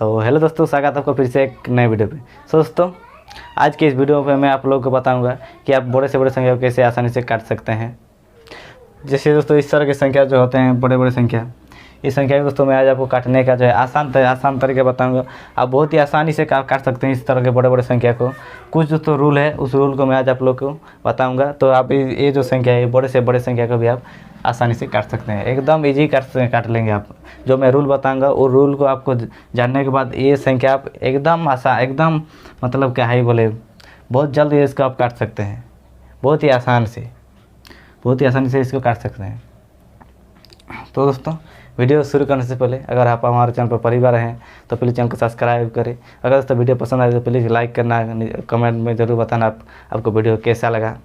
तो हेलो दोस्तों, स्वागत है आपको फिर से एक नए वीडियो पे। दोस्तों आज के इस वीडियो पे मैं आप लोगों को बताऊंगा कि आप बड़े से बड़े संख्या को कैसे आसानी से काट सकते हैं। जैसे दोस्तों इस तरह की संख्या जो होते हैं बड़े संख्या, इस संख्या को दोस्तों मैं आज आपको काटने का जो है आसान तरीके बताऊंगा। आप बहुत ही आसानी से काट सकते हैं इस तरह के बड़े संख्या को। कुछ दोस्तों रूल है, उस रूल को मैं आज आप लोग को बताऊंगा। तो आप ये जो संख्या है बड़े से बड़े संख्या को भी आप आसानी से काट सकते हैं, एकदम ईजी काट लेंगे आप। जो मैं रूल बताऊंगा वो रूल को आपको जानने के बाद ये संख्या आप एकदम मतलब क्या है बोले, बहुत जल्द इसको आप काट सकते हैं, बहुत ही आसानी से इसको काट सकते हैं। तो दोस्तों वीडियो शुरू करने से पहले अगर आप हमारे चैनल पर पहली बार हैं तो प्लीज़ चैनल को सब्सक्राइब करें। अगर दोस्तों वीडियो पसंद आए तो प्लीज़ लाइक करना, कमेंट में ज़रूर बताना आपको वीडियो कैसा लगा।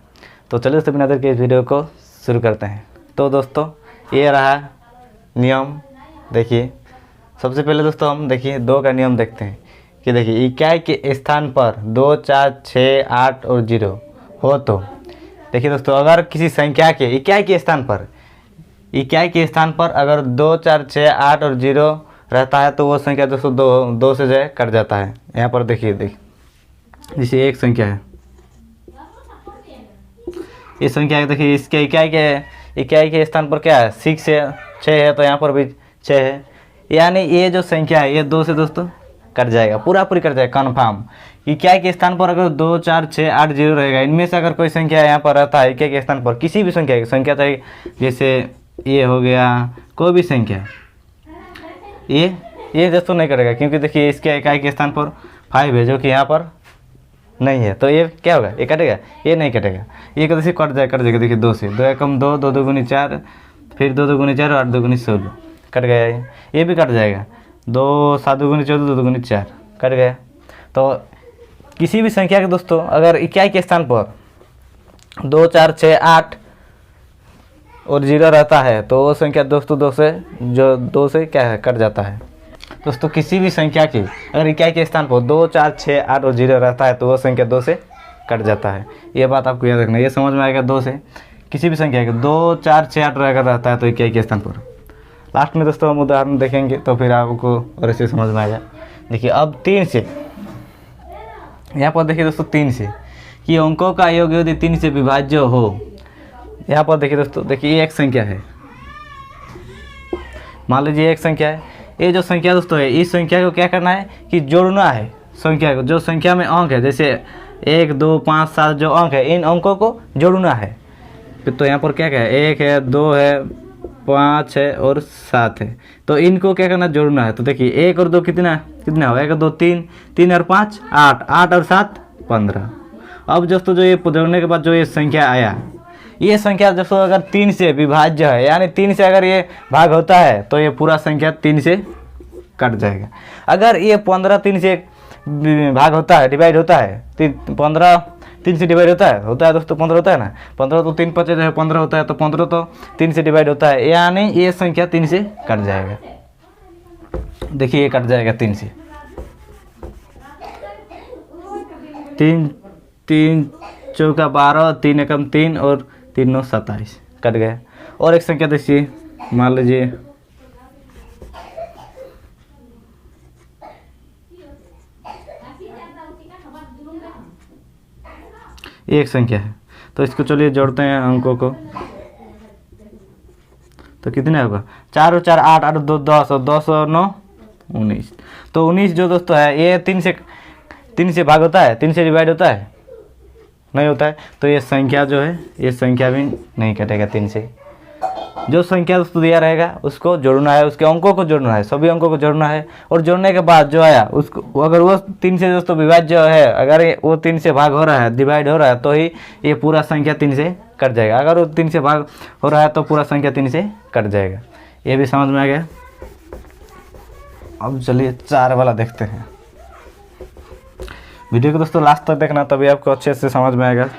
तो चलिए दोस्तों बिना देर के इस वीडियो को शुरू करते हैं। तो दोस्तों ये रहा नियम। देखिए सबसे पहले दोस्तों हम देखिए 2 का नियम देखते हैं कि देखिए इकाई के स्थान पर 2, 4, 6, 8 और 0 हो तो देखिए दोस्तों अगर किसी संख्या के इकाई के स्थान पर अगर 2, 4, 6, 8 और 0 रहता है तो वो संख्या दोस्तों दो से जो है कट जाता है। यहाँ पर देखिए जैसे एक संख्या है, इस संख्या देखिए इसके इकाई के स्थान पर क्या है 6 है, 6 है, तो यहाँ पर भी 6 है, यानी ये जो संख्या है ये 2 से दोस्तों कट जाएगा, पूरी कट जाएगा कन्फर्म। इकाई के स्थान पर अगर 2, 4, 6, 8, 0 रहेगा, इनमें से अगर कोई संख्या यहाँ पर रहता है इकाई के स्थान पर, किसी भी संख्या चाहे जैसे ये हो गया, कोई भी संख्या, ये दोस्तों नहीं कटेगा, क्योंकि देखिए इसके इकाई के स्थान पर 5 है जो कि यहाँ पर नहीं है, तो ये क्या होगा, ये कटेगा, ये नहीं कटेगा, ये कैसे कट जाएगा। देखिए 2 से 2 एकम 2, 2 दूनी 4, फिर 2 दूनी 4 और 8 दूनी 16 कट गया। ये भी कट जाएगा, 2 7 दूनी 14, 2 दूनी 4 कट गया। तो किसी भी संख्या के दोस्तों अगर इकाई के स्थान पर 2, 4, 6, 8 और 0 रहता है तो वो संख्या दोस्तों 2 से क्या है कट जाता है। दोस्तों किसी भी संख्या की अगर इकाई के स्थान पर 2, 4, 6, 8 और 0 रहता है तो वो संख्या 2 से कट जाता है। ये बात आपको याद रखना, ये समझ में आएगा। 2 से किसी भी संख्या के 2, 4, 6, 8 अगर रहता है तो इकाई के स्थान पर। लास्ट में दोस्तों हम उदाहरण देखेंगे तो फिर आपको और ऐसे समझ में आएगा। देखिए अब 3 से, यहाँ पर देखिए दोस्तों 3 से कि अंकों का योग यदि 3 से विभाज्य हो। यहाँ पर देखिए दोस्तों, देखिए ये एक संख्या है, मान लीजिए एक संख्या है। ये जो संख्या दोस्तों है इस संख्या को क्या करना है कि जोड़ना है संख्या को, जो संख्या में अंक है जैसे 1, 2, 5, 7 जो अंक है इन अंकों को जोड़ना है। तो यहाँ पर क्या है 1 है, 2 है, 5 है और 7 है, तो इनको क्या करना जोड़ना है। तो देखिए 1 और 2 कितना हो, 1 और 2 3, 3 और 5 8, 8 और 7 15। अब दोस्तों जो ये जोड़ने के बाद जो ये संख्या आया, ये संख्या दोस्तों अगर 3 से विभाज्य है, यानी 3 से अगर ये भाग होता है तो ये पूरा संख्या 3 से कट जाएगा। अगर ये 15 3 से भाग होता है, डिवाइड होता है, 15 3 से डिवाइड होता है दोस्तों, 15 होता है ना, 15 तो 3 5 है 15 होता है, तो 15 तो 3 से डिवाइड होता है, यानी ये संख्या 3 से कट जाएगा। देखिए ये कट जाएगा 3 से, 3 3 चौका 12, 3 एकम 3 और 3 9 27 कट गया। और एक संख्या देखिए, मान लीजिए एक संख्या है, तो इसको चलिए जोड़ते हैं अंकों को। तो कितने होगा 4 और 4 8, 8 और 2 10 और 10 और 9 19। तो 19 जो दोस्तों है ये 3 से भाग होता है, 3 से डिवाइड होता है, नहीं होता है, तो ये संख्या जो है ये संख्या भी नहीं कटेगा 3 से। जो संख्या दोस्तों दिया रहेगा उसको जोड़ना है, उसके अंकों को जोड़ना है, सभी अंकों को जोड़ना है, और जोड़ने के बाद जो आया उसको अगर वो 3 से दोस्तों विभाज्य है, अगर वो 3 से भाग हो रहा है, डिवाइड हो रहा है, तो ही ये पूरा संख्या 3 से कट जाएगा। अगर वो 3 से भाग हो रहा है तो पूरा संख्या 3 से कट जाएगा। ये भी समझ में आ गया। अब चलिए 4 वाला देखते हैं। वीडियो को दोस्तों लास्ट तक देखना, तभी आपको अच्छे से समझ में आएगा,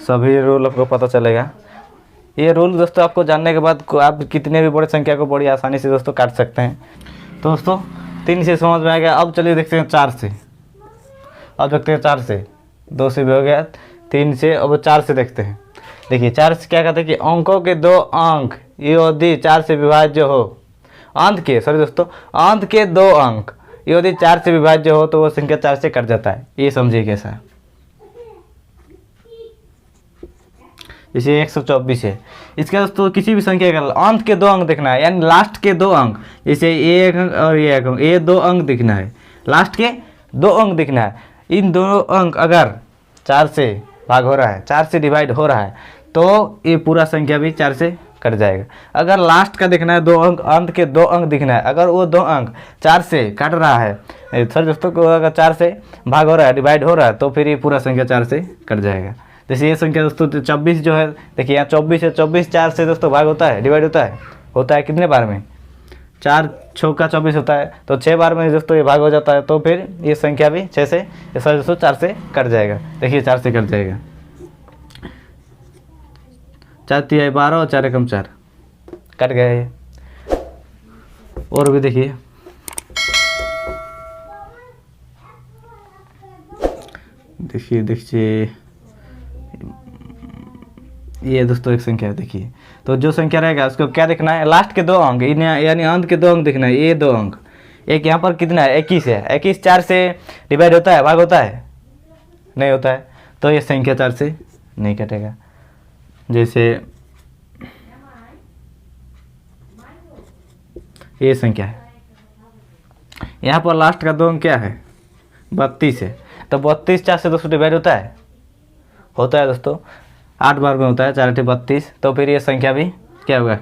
सभी रूल आपको पता चलेगा। ये रूल दोस्तों आपको जानने के बाद आप कितने भी बड़े संख्या को बड़ी आसानी से दोस्तों काट सकते हैं। तो दोस्तों 3 से समझ में आ गया। अब चलिए देखते हैं 4 से। अब देखते हैं 4 से, 2 से भी हो गया, 3 से, अब 4 से देखते हैं। देखिए 4 से क्या कहते हैं कि अंकों के 2 अंक यदि 4 से विभाज्य हो, अंत के 2 अंक यदि 4 से विभाज्य हो तो वो संख्या 4 से कट जाता है। ये समझिए कैसा है। जैसे 124 है, इसका दोस्तों किसी भी संख्या का अंत के 2 अंक देखना है, यानी लास्ट के 2 अंक, जैसे ये 1 अंक और ये 1 अंक, ये 2 अंक दिखना है, लास्ट के 2 अंक दिखना है। इन दोनों अंक अगर 4 से भाग हो रहा है, 4 से डिवाइड हो रहा है, तो ये पूरा संख्या भी 4 से कट जाएगा। अगर लास्ट का देखना है 2 अंक, अंत के 2 अंक दिखना है, अगर वो 2 अंक 4 से कट रहा है, सर दोस्तों को अगर 4 से भाग हो रहा है, डिवाइड हो रहा है, तो फिर ये पूरा संख्या 4 से कट जाएगा। जैसे ये संख्या दोस्तों 24 जो है, देखिए यहाँ 24 है, 24 4 से दोस्तों भाग होता है, डिवाइड होता है कितने बार में? 4 6 24 होता है, तो 6 बार में दोस्तों ये भाग हो जाता है, तो फिर ये संख्या भी 6 से, सर दोस्तों 4 से कट जाएगा। देखिए 4 से कट जाएगा, 4 तिहाई 12 और 4 एकम 4 कट गया ये। और भी देखिए, देखिए ये दोस्तों एक संख्या है। देखिए तो जो संख्या रहेगा उसको क्या देखना है? लास्ट के 2 अंक, यानी अंत के 2 अंक देखना है। ये 2 अंक, एक यहाँ पर कितना है? 21 है। 21 4 से डिवाइड होता है, भाग होता है? नहीं होता है, तो ये संख्या 4 से नहीं कटेगा। जैसे ये संख्या है, यहाँ पर लास्ट का 2 अंक क्या है? 32 है, तो 32 4 से दोस्तों डिवाइड होता है दोस्तों 8 बार में होता है, 4 8 32, तो फिर ये संख्या भी क्या होगा?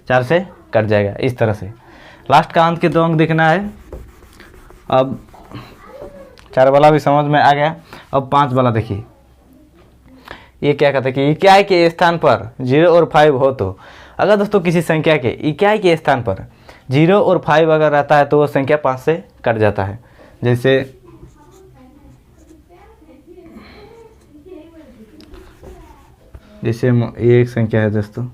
4 से कट जाएगा। इस तरह से लास्ट का अंत के 2 अंक देखना है। अब 4 वाला भी समझ में आ गया। अब 5 वाला देखिए, ये क्या कहता है कि इकाई के स्थान पर 0 और 5 हो तो, अगर दोस्तों किसी संख्या के इकाई के स्थान पर 0 और 5 अगर रहता है तो वो संख्या 5 से कट जाता है। जैसे ये एक संख्या है दोस्तों,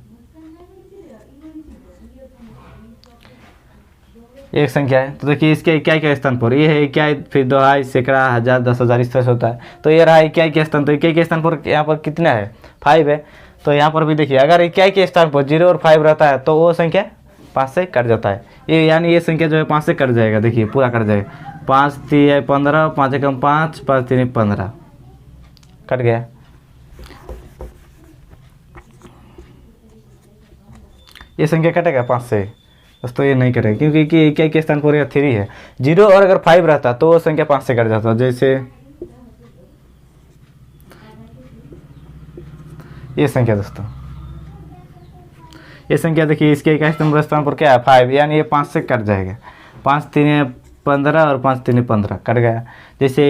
एक संख्या है, तो देखिए इसके इकाई के स्थान पर ये है इकाई, फिर दहाई, सैकड़ा, हजार, 10,000 इस तरह से होता है। तो ये रहा इकाई के स्थान, तो इकाई के स्थान पर यहाँ पर कितना है? 5 है। तो यहाँ पर भी देखिए अगर इकाई के स्थान पर 0 और 5 रहता है तो वो संख्या 5 से कट जाता है। ये यानी ये संख्या जो है 5 से कट जाएगा। देखिए पूरा कट जाएगा। 5 3 15, 5 एकम 5, 5 3 15 कट गया। ये संख्या कटेगा 5 से दोस्तों? ये नहीं कटेगा, क्योंकि इकाई के स्थान पर यह 3 है। 0 और अगर 5 रहता तो वो संख्या 5 से कट जाता। जैसे ये संख्या दोस्तों, ये संख्या देखिए इसके इकाई स्थान पर क्या है? 5, यानी ये 5 से कट जाएगा। 5 3 15 और 5 3 15 कट गया। जैसे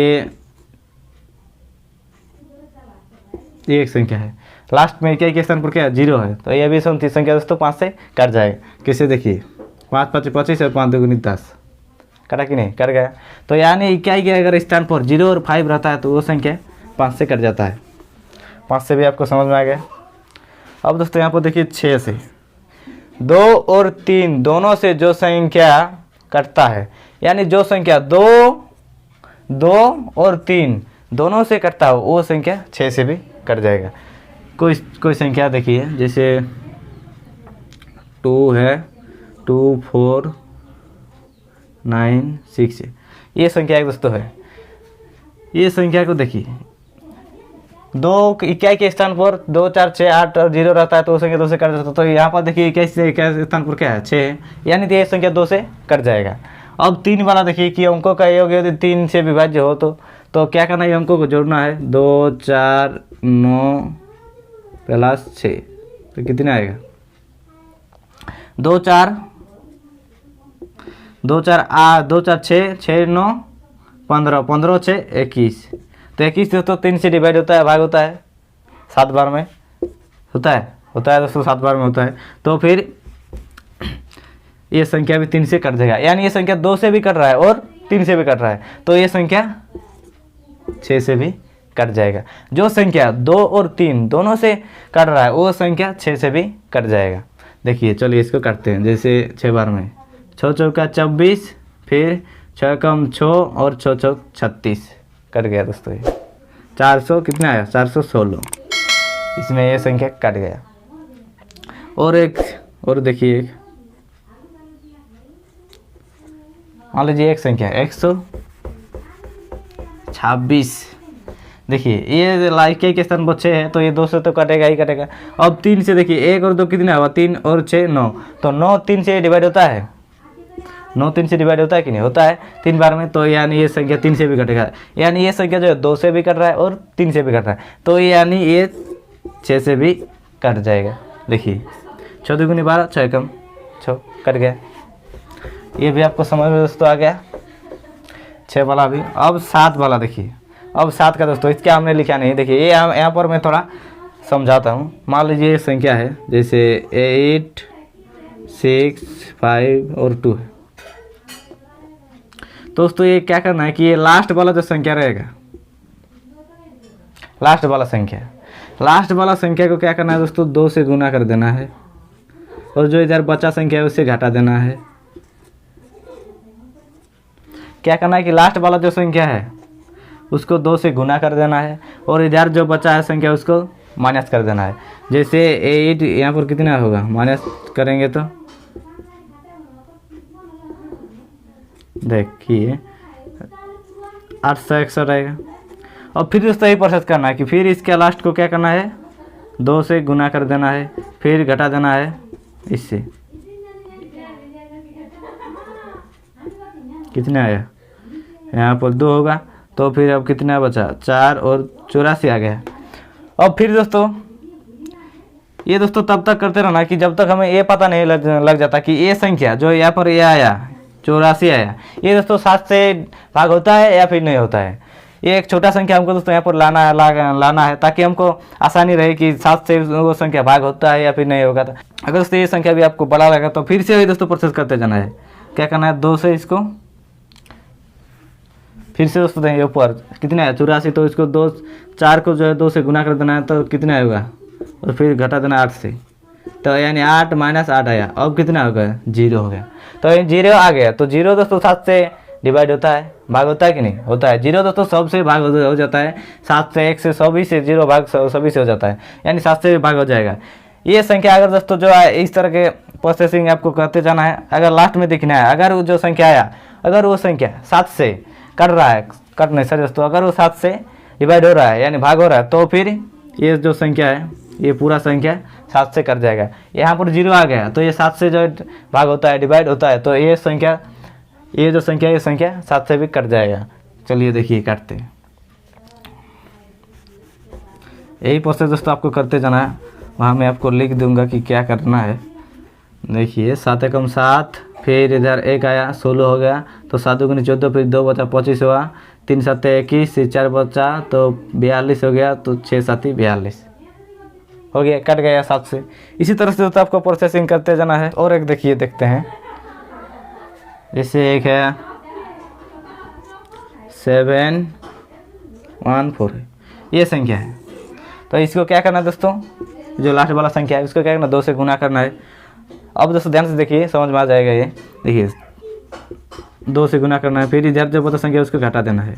ये एक संख्या है, लास्ट में इकाई के स्थान पर क्या है? 0 है, तो ये भी संख्या दोस्तों 5 से कट जाएगा। कैसे? देखिए 5 5 25 और 5 2 10 कटा कि नहीं? कट गया। तो यानी इकाई के अगर स्थान पर 0 और 5 रहता है तो वो संख्या 5 से कट जाता है। 5 से भी आपको समझ में आ गया। अब दोस्तों यहाँ पर देखिए 6 से 2 और 3 दोनों से जो संख्या कटता है, यानी जो संख्या 2 और 3 दोनों से कटता हो वो संख्या 6 से भी कट जाएगा। कोई संख्या देखिए, जैसे 2 है, 2 4 9 6 है, ये संख्या एक दोस्तों है। ये संख्या को देखिए 2 इकाई के स्थान पर 2 4 6 8 और 0 रहता है तो वो संख्या 2 से कट जाता है। तो यहाँ पर देखिए इकाई के स्थान पर क्या है? 6 है, यानी ये संख्या 2 से कट जाएगा। अब 3 वाला देखिए कि अंकों का योग यदि 3 से विभाज्य हो तो क्या करना है? अंकों को जोड़ना है। 2 4 9 प्लस 6, तो कितना आएगा? 2 4 6 6 9 15, 15 6 21, तो 21 दोस्तों 3 से डिवाइड होता है, भाग होता है 7 बार में होता है दोस्तों, 7 बार में होता है। तो फिर ये संख्या भी 3 से कट जाएगा, यानी ये संख्या 2 से भी कट रहा है और 3 से भी कट रहा है, तो ये संख्या 6 से भी कट जाएगा। जो संख्या 2 और 3 दोनों से कट रहा है वो संख्या 6 से भी कट जाएगा। देखिए चलिए इसको करते हैं। जैसे 6 बार में 6 चौका 24, फिर 6 कम 6 और 6 चौक 36 कट गया दोस्तों। ये 400 कितना आया? 416, इसमें ये संख्या कट गया। और देखिए मान लीजिए एक संख्या 126। देखिए ये लाइक के स्थान बच्चे हैं तो ये 2 से तो कटेगा ही कटेगा। अब 3 से देखिए 1 और 2 कितना हुआ, 3 और 6 9, तो 9 3 से डिवाइड होता है, 9 3 से डिवाइड होता है कि नहीं होता है 3 बार में। तो यानी ये संख्या 3 से भी कटेगा, यानी ये संख्या जो है 2 से भी कट रहा है और 3 से भी कट रहा है, तो यानी ये 6 से भी कट जाएगा। देखिए 6 दूनी 12, 6 कम 6 कट गया। ये भी आपको समझ में दोस्तों आ गया 6 वाला भी। अब 7 वाला देखिए, अब 7 का दोस्तों इसका हमने लिखा नहीं। देखिए ये यहाँ पर मैं थोड़ा समझाता हूँ। मान लीजिए ये संख्या है जैसे 8 6 5 और 2 है। दोस्तों ये क्या करना है कि ये लास्ट वाला जो संख्या रहेगा, लास्ट वाला संख्या को क्या करना है दोस्तों, 2 से गुना कर देना है, और जो इधर बचा संख्या है उससे घटा देना है। क्या करना है कि लास्ट वाला जो संख्या है उसको 2 से गुना कर देना है, और इधर जो बचा है संख्या उसको माइनस कर देना है। जैसे 8 यहाँ पर कितना होगा, माइनस करेंगे तो देखिए 861 आएगा। और फिर दोस्तों यही प्रोसेस करना है कि फिर इसके लास्ट को क्या करना है, 2 से गुना कर देना है, फिर घटा देना है इससे। कितना आया, यहाँ पर 2 होगा, तो फिर अब कितना बचा, 4 और 84 आ गया। अब फिर दोस्तों ये दोस्तों तब तक करते रहना कि जब तक हमें ये पता नहीं लग जाता कि ये संख्या जो यहाँ पर ये आया 84 आया, ये दोस्तों 7 से भाग होता है या फिर नहीं होता है। ये एक छोटा संख्या हमको दोस्तों यहाँ पर लाना है ताकि हमको आसानी रहे कि 7 से वो संख्या भाग होता है या फिर नहीं होगा। अगर दोस्तों ये संख्या भी आपको बड़ा लगा तो फिर से वही दोस्तों प्रोसेस करते जाना है। क्या करना है, 2 से इसको फिर से दोस्तों देंगे ऊपर कितना है 84, तो इसको 2 4 को जो है 2 से गुना कर देना है, तो कितना होगा, और फिर घटा देना 8 से, तो यानी 8 माइनस 8 आया। अब कितना होगा, 0 हो गया। तो 0 आ गया, तो 0 दोस्तों 7 से डिवाइड होता है, भाग होता है कि नहीं होता है। 0 दोस्तों सबसे भाग हो जाता है, 7 से 1 से सभी से 0 भाग सभी से हो जाता है, यानी 7 से भी भाग हो जाएगा। ये संख्या अगर दोस्तों जो है इस तरह के प्रोसेसिंग आपको करते जाना है। अगर लास्ट में दिखना है, अगर वो जो संख्या आया, अगर वो संख्या 7 से कट रहा है, कट नहीं सर दोस्तों, अगर वो 7 से डिवाइड हो रहा है यानी भाग हो रहा है, तो फिर ये जो संख्या है ये पूरा संख्या 7 से कट जाएगा। यहाँ पर 0 आ गया, तो ये 7 से जो भाग होता है, डिवाइड होता है, तो ये संख्या ये संख्या 7 से भी कट जाएगा। चलिए देखिए काटते हैं। यही प्रोसेस दोस्तों आपको करते जाना है, वहाँ मैं आपको लिख दूंगा कि क्या करना है। देखिए 7 एकम 7, फिर इधर 1 आया 16 हो गया, तो 7 दूनी 14, फिर 2 बचा 25 हुआ, 3 7 21, 4 बचा तो 42 हो गया, तो 6 7 42 हो गया, कट गया 7 से। इसी तरह से दोस्तों आपको प्रोसेसिंग करते जाना है। और एक देखिए देखते हैं, जैसे एक है 714 ये संख्या है, तो इसको क्या करना है दोस्तों, जो लास्ट वाला संख्या है उसको क्या करना, 2 से गुना करना है। अब दोस्तों ध्यान से देखिए, समझ में आ जाएगा। ये देखिए 2 से गुना करना है, फिर इधर जो बता संख्या उसको घटा देना है।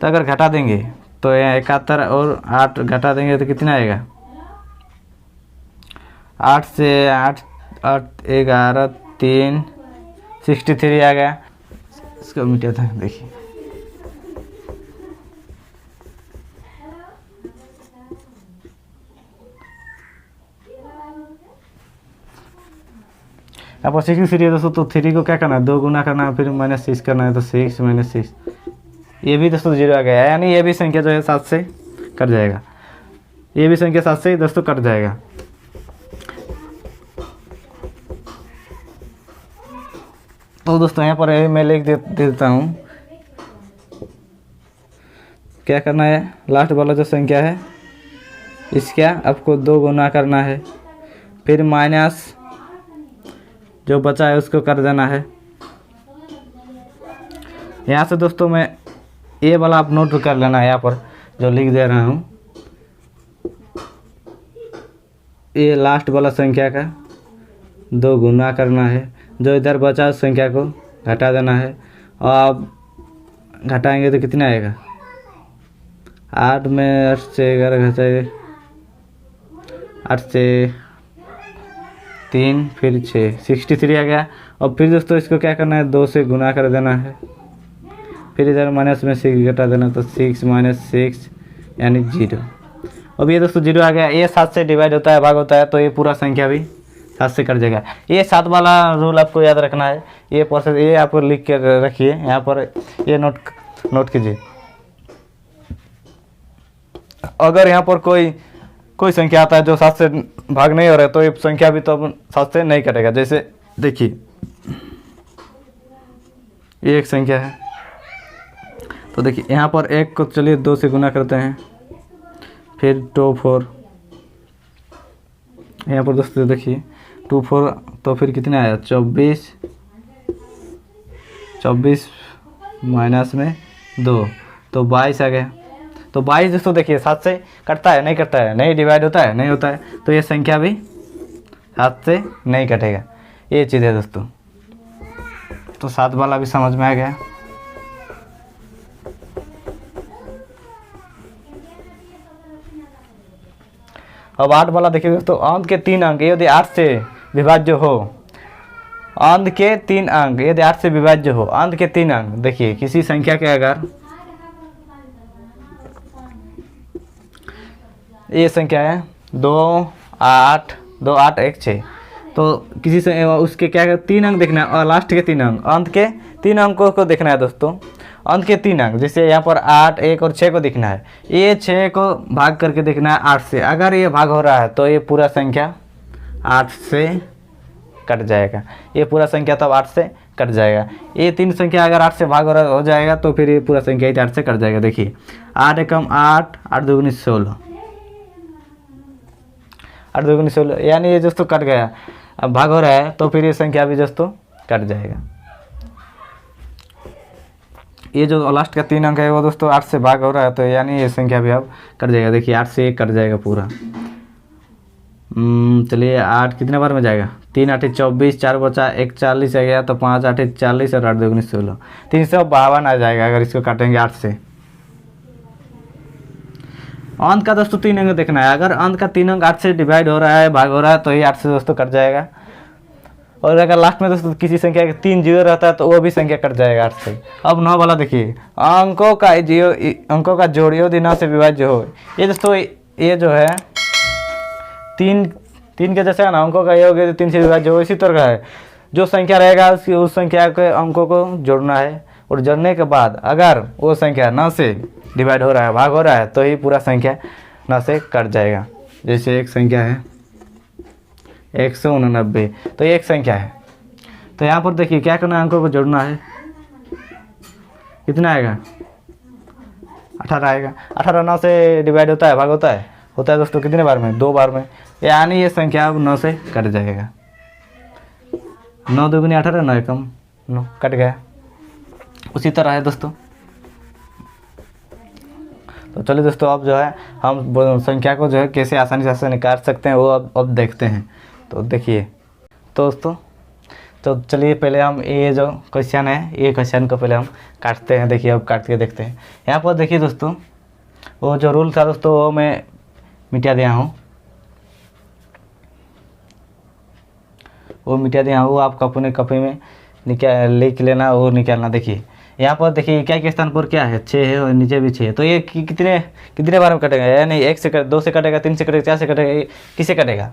तो अगर घटा देंगे तो यहाँ 71 और 8 घटा देंगे तो कितना आएगा, 8 से 8 8 11 3 63 आ गया। इसको मिटा था, देखिए यहाँ पर 63 है दोस्तों, तो 3 को क्या करना है, 2 गुना करना है, फिर -6 करना है, तो 6 - 6 ये भी दोस्तों 0 आ गया, यानी ये भी संख्या जो है 7 से कट जाएगा। ये भी संख्या 7 से दोस्तों कट जाएगा। तो दोस्तों यहाँ पर मैं लिख देता हूँ, क्या करना है, लास्ट वाला जो संख्या है इसका आपको 2 गुना करना है, फिर माइनस जो बचा है उसको कर देना है। यहाँ से दोस्तों मैं ये वाला आप नोट कर लेना है, यहाँ पर जो लिख दे रहा हूँ, ये लास्ट वाला संख्या का 2 गुना करना है, जो इधर बचा उस संख्या को घटा देना है। और आप घटाएंगे तो कितना आएगा, 8 में 8 से 11 घटाए, 8 से 3 फिर 6 63 आ गया। अब फिर दोस्तों इसको क्या करना है, 2 से गुना कर देना है, फिर इधर माइनस में 6 घटा देना, तो 6 - 6 यानी 0। अब ये दोस्तों 0 आ गया। ये 7 से डिवाइड होता है, भाग होता है, तो ये पूरा संख्या भी 7 से कट जाएगा। ये 7 वाला रूल आपको याद रखना है, ये प्रोसेस ये आप लिख कर रखिए यहाँ पर, ये नोट कीजिए। अगर यहाँ पर कोई संख्या आता है जो 7 से भाग नहीं हो रहा है, तो ये संख्या भी तो 7 से नहीं कटेगा। जैसे देखिए ये एक संख्या है, तो देखिए यहाँ पर 1 को चलिए 2 से गुना करते हैं, फिर 2 4, यहाँ पर दोस्तों देखिए 2 4, तो फिर कितना आया 24 माइनस में 2, तो 22 आ गया। तो 22 दोस्तों देखिए 7 से कटता है, नहीं कटता है, नहीं डिवाइड होता है, नहीं होता है, तो ये संख्या भी 7 से नहीं कटेगा। ये चीज़ है दोस्तों। तो 7 वाला भी समझ में आ गया। अब 8 वाला देखिए दोस्तों, अंक के 3 अंक यदि 8 से विभाज्य हो, अंक के 3 अंक यदि 8 से विभाज्य हो, अंक के 3 अंक देखिए किसी संख्या के अगर ये संख्या है 2 8 2 8 1 6, तो किसी से उसके क्या है 3 अंक देखना है, और लास्ट के 3 अंक, अंत के 3 अंकों को देखना है दोस्तों। अंत के 3 अंक जैसे यहाँ पर 8 1 और 6 को देखना है, ये 6 को भाग करके देखना है 8 से। अगर ये भाग हो रहा है तो ये पूरा संख्या 8 से कट जाएगा, ये पूरा संख्या तब 8 से कट जाएगा। ये 3 संख्या अगर 8 से भाग हो जाएगा तो फिर ये पूरा संख्या 8 से कट जाएगा। देखिए 8 एकम 8 8 दूनी 16, 8 दूनी 16, यानी ये दोस्तों कट गया। अब भाग हो रहा है तो फिर ये संख्या भी दोस्तों कट जाएगा। ये जो लास्ट का 3 अंक है वो दोस्तों 8 से भाग हो रहा है, तो यानी ये संख्या भी अब कट जाएगा। देखिए 8 से 1 कट जाएगा पूरा। चलिए 8 कितने बार में जाएगा, 3 8 24, 4 बचा 1 40 आ गया, तो 5 8 40 और 8 दूनी 16, 352 आ जाएगा अगर इसको काटेंगे 8 से। अंत का दोस्तों 3 अंक देखना है, अगर अंत का 3 अंक 8 से डिवाइड हो रहा है, भाग हो रहा है, तो ये 8 से दोस्तों कट जाएगा। और अगर लास्ट में दोस्तों किसी संख्या के 3 जीरो रहता है तो वो भी संख्या कट जाएगा 8 से। अब 9 वाला देखिए, अंकों का जोड़ यदि 9 से विभाज्य हो, ये दोस्तों ये जो है 3 के जैसे है ना, अंकों का योग यदि 3 से विभाज्य हो, इसी तरह का है। जो संख्या रहेगा उस संख्या के अंकों को जोड़ना है, और जोड़ने के बाद अगर वो संख्या 9 से डिवाइड हो रहा है, भाग हो रहा है, तो ही पूरा संख्या 9 से कट जाएगा। जैसे एक संख्या है 189, तो ये एक संख्या है, तो यहाँ पर देखिए क्या करना है, अंकों को जोड़ना है। कितना आएगा 18 आएगा। 18 9 से डिवाइड होता है, भाग होता है दोस्तों कितने बार में, 2 बार में, यानी ये संख्या अब 9 से कट जाएगा। 9 दूनी 18, 9 एकम 9, कट गया। उसी तरह है दोस्तों। तो चलिए दोस्तों, अब जो है हम संख्या को जो है कैसे आसानी से निकाल सकते हैं वो अब देखते हैं। तो देखिए दोस्तों, तो चलिए पहले हम ये जो क्वेश्चन है, ये क्वेश्चन को पहले हम काटते हैं। देखिए अब काट के देखते हैं। यहाँ पर देखिए दोस्तों, वो जो रूल था दोस्तों वो मैं मिटा दिया हूँ, वो आप अपने कॉपी में लिख लेना, वो निकालना। देखिए यहाँ पर देखिए क्या के स्थान पर क्या है, 6 है और नीचे भी 6 है, तो ये कितने बार में कटेगा, यानी 1 से 2 से कटेगा, 3 से कटेगा, 4 से कटेगा, किसे कटेगा,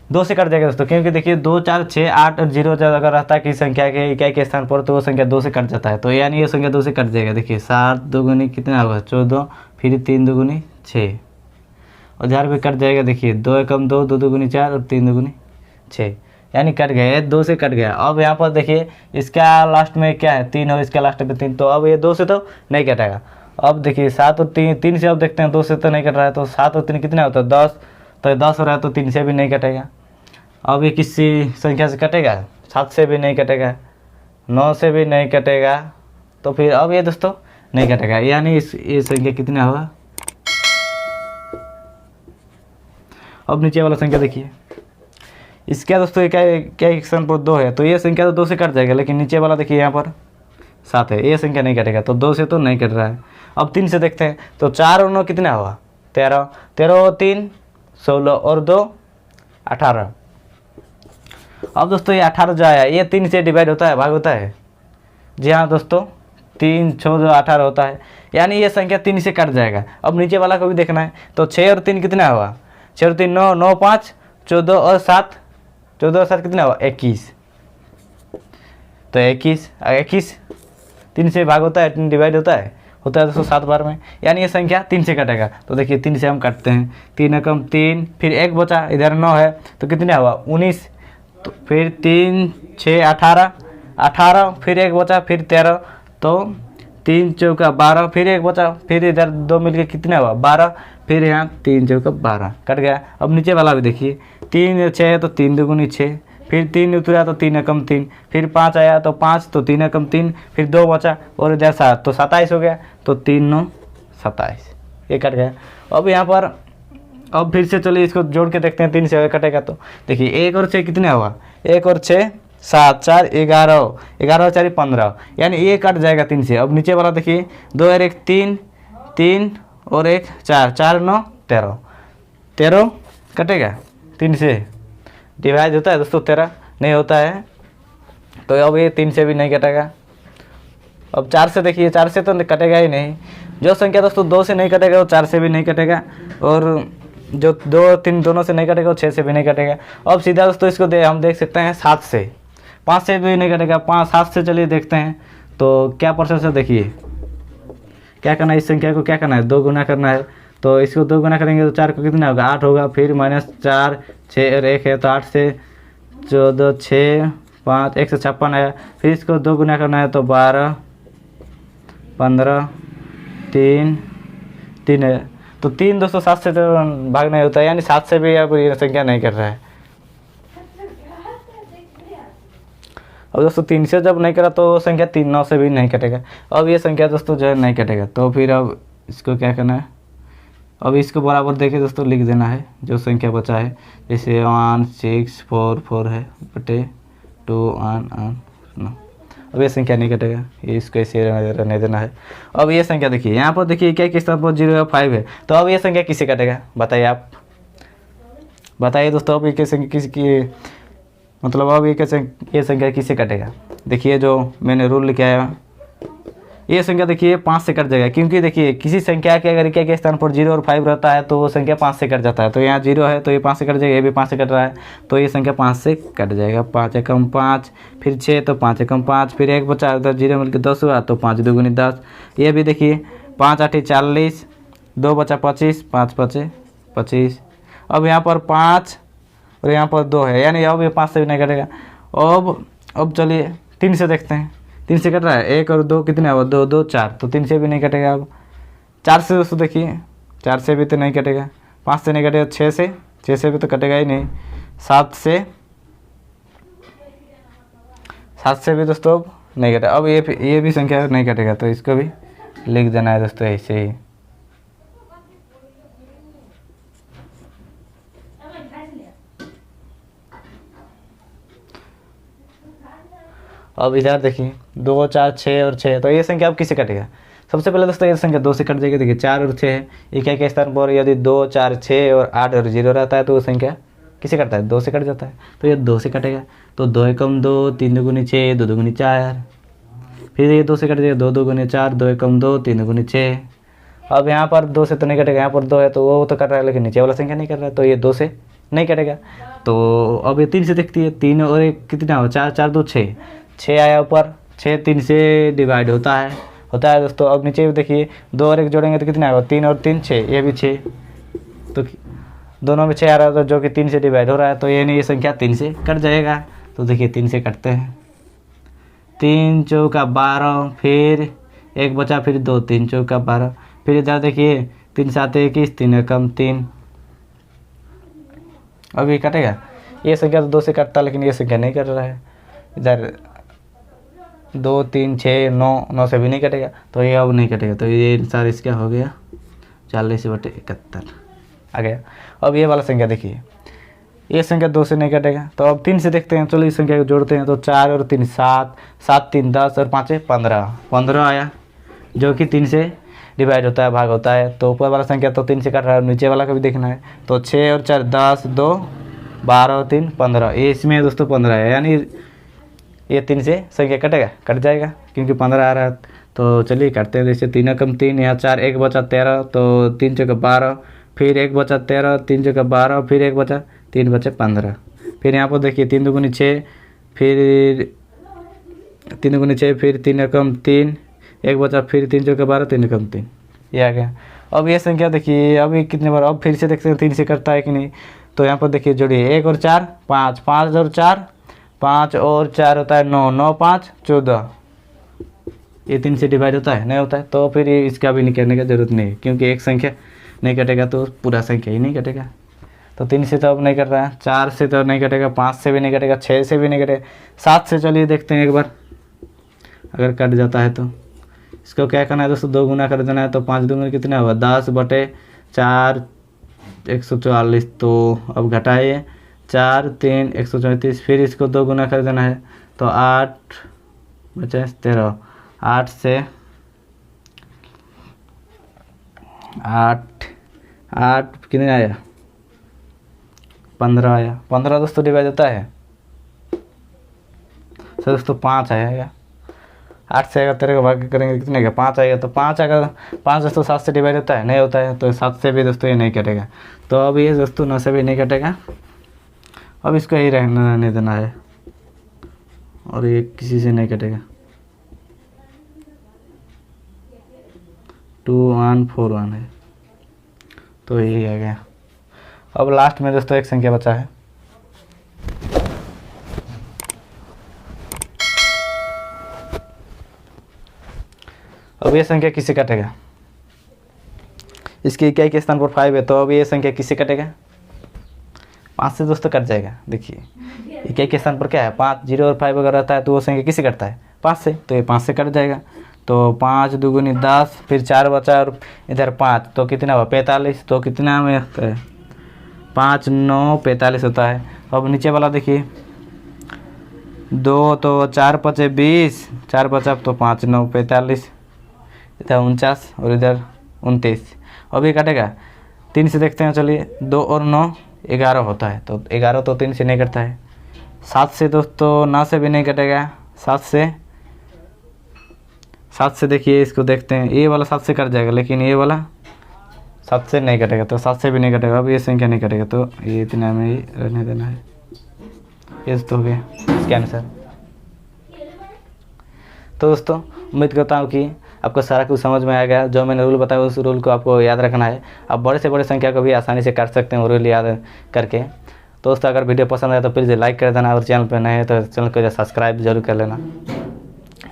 2 से कट जाएगा दोस्तों। क्योंकि देखिए 2 4 6 8 और 0 अगर रहता है किसी संख्या के इकाई के स्थान पर, तो वो संख्या 2 से कट जाता है, तो यानी ये संख्या 2 से कट जाएगा। देखिए 7 दूनी कितना होगा 14, फिर 3 दूनी 6 और 4 भी कट जाएगा। देखिए 2 एकम 2, 2 दूनी 4 और 3 दूनी 6, यानी कट गया, 2 से कट गया। अब यहाँ पर देखिए इसका लास्ट में क्या है 3 और इसका लास्ट में 3, तो अब ये 2 से तो नहीं कटेगा। अब देखिए 7 और 3 से अब देखते हैं, 2 से तो नहीं कट रहा है, तो 7 और 3 कितना होता है 10, तो 10 हो रहा है, तो 3 से भी नहीं कटेगा। अब ये किसी संख्या से कटेगा, 7 से भी नहीं कटेगा, 9 से भी नहीं कटेगा, तो फिर अब ये दोस्तों नहीं कटेगा, यानी ये संख्या कितना होगा। अब नीचे वाला संख्या देखिए, इसका दोस्तों क्या स्थान पर 2 है, तो ये संख्या तो 2 से कट जाएगा, लेकिन नीचे वाला देखिए यहाँ पर 7 है, ये संख्या नहीं कटेगा, तो 2 से तो नहीं कट रहा है। अब 3 से देखते हैं, तो 4 और 9 कितना हुआ 13 और 3 16 और 2 18। अब दोस्तों ये 18 जो आया ये 3 से डिवाइड होता है, भाग होता है। जी हाँ दोस्तों, 3 6 जो 18 होता है, यानी ये संख्या 3 से कट जाएगा। अब नीचे वाला को भी देखना है, तो 6 और 3 कितना हुआ, 6 और 3 9, 9 5 14 और 7, 14 और 7 कितना हुआ 21। तो 21 3 से भाग होता है, 3 डिवाइड होता है दोस्तों 7 बार में, यानी ये संख्या 3 से कटेगा। तो देखिए 3 से हम काटते हैं, 3 एकम 3, फिर 1 बचा, इधर 9 है तो कितना हुआ 19, तो फिर 3 6 18, 18 फिर 1 बचा, फिर 13, तो 3 चौका 12, फिर 1 बचा, फिर इधर 2 मिलके कितना हुआ 12, फिर यहाँ 3 चौका 12 कट गया। अब नीचे वाला भी देखिए, 3 6 है तो 3 दुगुनी 6, फिर 3 उतरा तो 3 एकम 3, फिर 5 आया तो 5, तो 3 एकम 3, फिर 2 बचा और इधर 7 तो 27 हो गया, तो 3 9 27, ये कट गया। अब यहाँ पर अब फिर से चलिए इसको जोड़ के देखते हैं, 3 से कटेगा तो देखिए 1 और 6 कितने हुआ, 1 और 6 7 4 11, 11 4 15, यानी ये कट जाएगा 3 से। अब नीचे वाला देखिए 2 और 1 3, 3 और 1 4, 4 9 13, 13 कटेगा 3 से डिवाइड होता है दोस्तों, 13 नहीं होता है, तो अब ये 3 से भी नहीं कटेगा। अब 4 से देखिए, 4 से तो कटेगा ही नहीं। जो संख्या दोस्तों 2 से नहीं कटेगा वो 4 से भी नहीं कटेगा, और जो 2 3 दोनों से नहीं कटेगा वो 6 से भी नहीं कटेगा। अब सीधा दोस्तों इसको हम देख सकते हैं 7 से, 5 से भी नहीं कटेगा, 7 से चलिए देखते हैं तो क्या प्रोसेस है। देखिए क्या करना है, इस संख्या को क्या करना है 2 गुना करना है, तो इसको 2 गुना करेंगे तो 4 को कितना होगा 8 होगा, फिर -4 6 और 1 है तो 8 से 14 6 5 156 आया, फिर इसको 2 गुना करना है तो 12 15 3 है, तो 3 दोस्तों 7 से तो भाग नहीं होता है, यानी 7 से भी अब ये संख्या नहीं कर रहा है। अब दोस्तों 3 से जब नहीं करा तो संख्या 3 9 से भी नहीं कटेगा। अब ये संख्या दोस्तों जो है नहीं कटेगा, तो फिर अब इसको क्या करना है, अब इसको बराबर देखिए दोस्तों लिख देना है जो संख्या बचा है, जैसे 1 6 4 4 है बटे 2 1 1 9। अब ये संख्या नहीं कटेगा, ये इसको ऐसे रहने देना है। अब ये संख्या देखिए यहाँ पर देखिए क्या किस तरह पर 0 है 5 है, तो अब ये संख्या किससे कटेगा बताइए, आप बताइए दोस्तों। अब ये संख्या किसकी, मतलब अब ये संख्या किससे कटेगा। देखिए जो मैंने रूल लिखा है, ये संख्या देखिए 5 से कट जाएगा, क्योंकि देखिए किसी संख्या के अगर के स्थान पर 0 और 5 रहता है तो वो संख्या 5 से कट जाता है। तो यहाँ 0 है तो ये 5 से कट जाएगा, ये भी 5 से कट रहा है तो ये संख्या 5 से कट जाएगा। 5 एकम 5, फिर 6 तो 5 एकम 5, फिर 1 बचा उधर 0 मिलकर 10 हुआ तो 5 दुगुनी 10। ये भी देखिए 5 8 40, 2 बचा 25, 5 5 25। अब यहाँ पर 5 और यहाँ पर 2 है, यानी अब ये 5 से भी नहीं कटेगा। अब चलिए 3 से देखते हैं, 3 से कट रहा है, 1 और 2 कितने हुआ 2 2 4, तो 3 से भी नहीं कटेगा। अब 4 से दोस्तों देखिए 4 से भी तो नहीं कटेगा, 5 से नहीं कटेगा, 6 से भी तो कटेगा ही नहीं, 7 से भी दोस्तों नहीं कटेगा। अब ये भी संख्या नहीं कटेगा, तो इसको भी लिख देना है दोस्तों ऐसे ही। अब इधर देखिए 2 4 6 और 6, तो ये संख्या अब किससे कटेगा। सबसे पहले दोस्तों ये संख्या 2 से कट जाएगी। देखिए 4 और 6 है, एक के स्थान पर यदि 2 4 6 और 8 और 0 रहता है तो वो संख्या किससे कटता है 2 से कट जाता है, तो ये 2 से कटेगा। तो 2 एकम 2, 3 दुगुनी 6, 2 दुगुनी 4, फिर ये 2 से कट जाएगा, 2 दुगुनी 4, 2 एकम 2, 3 दुगुनी 6। अब यहाँ पर 2 से तो नहीं कटेगा, यहाँ पर 2 है तो वो तो कट रहा है, लेकिन नीचे वाला संख्या नहीं कट रहा है, तो ये 2 से नहीं कटेगा। तो अब ये 3 से देखती है, 3 और 1 कितना हो 4 4 2 6, 6 आया ऊपर, 6 3 से डिवाइड होता है दोस्तों। अब नीचे देखिए 2 और 1 जोड़ेंगे तो कितना आएगा 3 और 3 6, ये भी 6, तो दोनों में 6 आ रहा है तो जो कि 3 से डिवाइड हो रहा है, तो ये नहीं ये संख्या 3 से कट जाएगा। तो देखिए 3 से कटते हैं, 3 चौका 12, फिर 1 बचा, फिर 2 3 चौका 12, फिर इधर देखिए 3 7 21, 3 एकम 3, अभी कटेगा। ये संख्या तो 2 से कटता, लेकिन ये संख्या नहीं कट रहा है। इधर 2 3 6 9 से भी नहीं कटेगा, तो ये अब नहीं कटेगा। तो ये सारा इसका हो गया 40/71 आ गया। अब ये वाला संख्या देखिए, ये संख्या 2 से नहीं कटेगा, तो अब 3 से देखते हैं। चलो इस संख्या को जोड़ते हैं, तो 4 और 3 7, 7 3 10 और 5 15 आया, जो कि 3 से डिवाइड होता है, भाग होता है। तो ऊपर वाला संख्या तो 3 से कट रहा है, नीचे वाला का भी देखना है। तो 6 और 4 10, 2 12 और 3 15, ये इसमें दोस्तों 15 है, यानी ये 3 से संख्या कटेगा, कट जाएगा क्योंकि 15 आ रहा है। तो चलिए काटते हैं। जैसे 3 कम 3, यहाँ 4, 1 बचा 13, तो 3 चौका 12, फिर 1 बचा 13, 3 चौका 12, फिर 1 बचा, 3 बचे 15। फिर यहाँ पर देखिए 3 दूनी 6, फिर 3 दूनी 6, फिर 3 कम 3, 1 बचा, फिर 3 चौका 12, 3 कम 3, ये आ गया। अब ये संख्या देखिए अभी कितने बार, अब फिर से देखते हैं 3 से करता है कि नहीं। तो यहाँ पर देखिए जोड़िए 1 और 4 5, 5 और 4 5 और 4 होता है 9, 9 5 14, ये 3 से डिवाइड होता है, नहीं होता है। तो फिर ये इसका भी नहीं करने की ज़रूरत नहीं है, क्योंकि एक संख्या नहीं कटेगा तो पूरा संख्या ही नहीं कटेगा। तो 3 से तो अब नहीं कट रहा है, 4 से तो नहीं कटेगा, 5 से भी नहीं कटेगा, 6 से भी नहीं कटेगा, 7 से चलिए देखते हैं एक बार, अगर कट जाता है तो इसको क्या करना है दोस्तों, 2 गुना कर देना है। तो 5 दूनी कितना होगा, 10/4 144। तो अब घटाइए 4 3 134, फिर इसको 2 गुना कर देना है। तो 8 बचे 13, 8 से 8 कितने आया, 15 आया। 15 दोस्तों डिवाइड होता है, तो दोस्तों 5 आएगा। 8 से अगर 13 का भाग करेंगे कितने का, 5 आएगा। तो 5 अगर 5 दोस्तों 7 से डिवाइड होता है, नहीं होता है। तो 7 से भी दोस्तों ये नहीं कटेगा। तो अब ये दोस्तों 9 से भी नहीं कटेगा। अब इसको ही रहने देना है, और ये किसी से नहीं कटेगा। 2 1 4 1 है, तो यही आ गया। अब लास्ट में दोस्तों एक संख्या बचा है, अब ये संख्या किससे कटेगा, इसकी इकाई के स्थान पर 5 है, तो अब ये संख्या किससे कटेगा, 5 से दोस्तों कट जाएगा। देखिए इकाई के स्थान पर क्या है, 5, 0 और 5 अगर रहता है तो वो संख्या किससे कटता है, 5 से, तो ये 5 से कट जाएगा। तो 5 दूनी 10, फिर 4 बचा और इधर 5, तो कितना हुआ 45। तो कितना में होता है, 5 9 45 होता है। अब नीचे वाला देखिए 2, तो 4 5 20, 4 बचा, तो 5 9 45, इधर 49 और इधर 29। अब ये कटेगा 3 से, देखते हैं चलिए, 2 और 9 11 होता है। तो 11 तो 3 से नहीं कटता है। 7 से दोस्तों 9 से भी नहीं कटेगा। 7 से देखिए, इसको देखते हैं, ये वाला 7 से कट जाएगा, लेकिन ये वाला 7 से नहीं कटेगा। तो 7 से भी नहीं कटेगा, अब ये संख्या नहीं कटेगा, तो ये इतना में ही रहने देना है। ये तो हो गया इसके आंसर। तो दोस्तों उम्मीद करता हूँ कि आपको सारा कुछ समझ में आ गया। जो मैंने रूल बताया उस रूल को आपको याद रखना है। आप बड़े से बड़े संख्या को भी आसानी से काट सकते हैं वो रूल याद करके। तो दोस्तों अगर वीडियो पसंद आए तो प्लीज़ लाइक कर देना, और चैनल पर नए हैं तो चैनल को सब्सक्राइब जरूर कर लेना,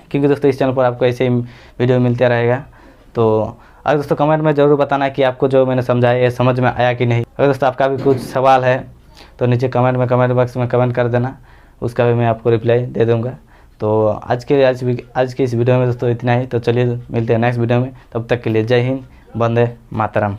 क्योंकि दोस्तों इस चैनल पर आपको ऐसे ही वीडियो मिलता रहेगा। तो अगर दोस्तों कमेंट में ज़रूर बताना कि आपको जो मैंने समझाया ये समझ में आया कि नहीं। अगर दोस्तों आपका भी कुछ सवाल है तो नीचे कमेंट बॉक्स में कमेंट कर देना, उसका भी मैं आपको रिप्लाई दे दूँगा। तो आज के इस वीडियो में दोस्तों इतना ही। तो चलिए मिलते हैं नेक्स्ट वीडियो में, तब तक के लिए जय हिंद, वंदे मातरम।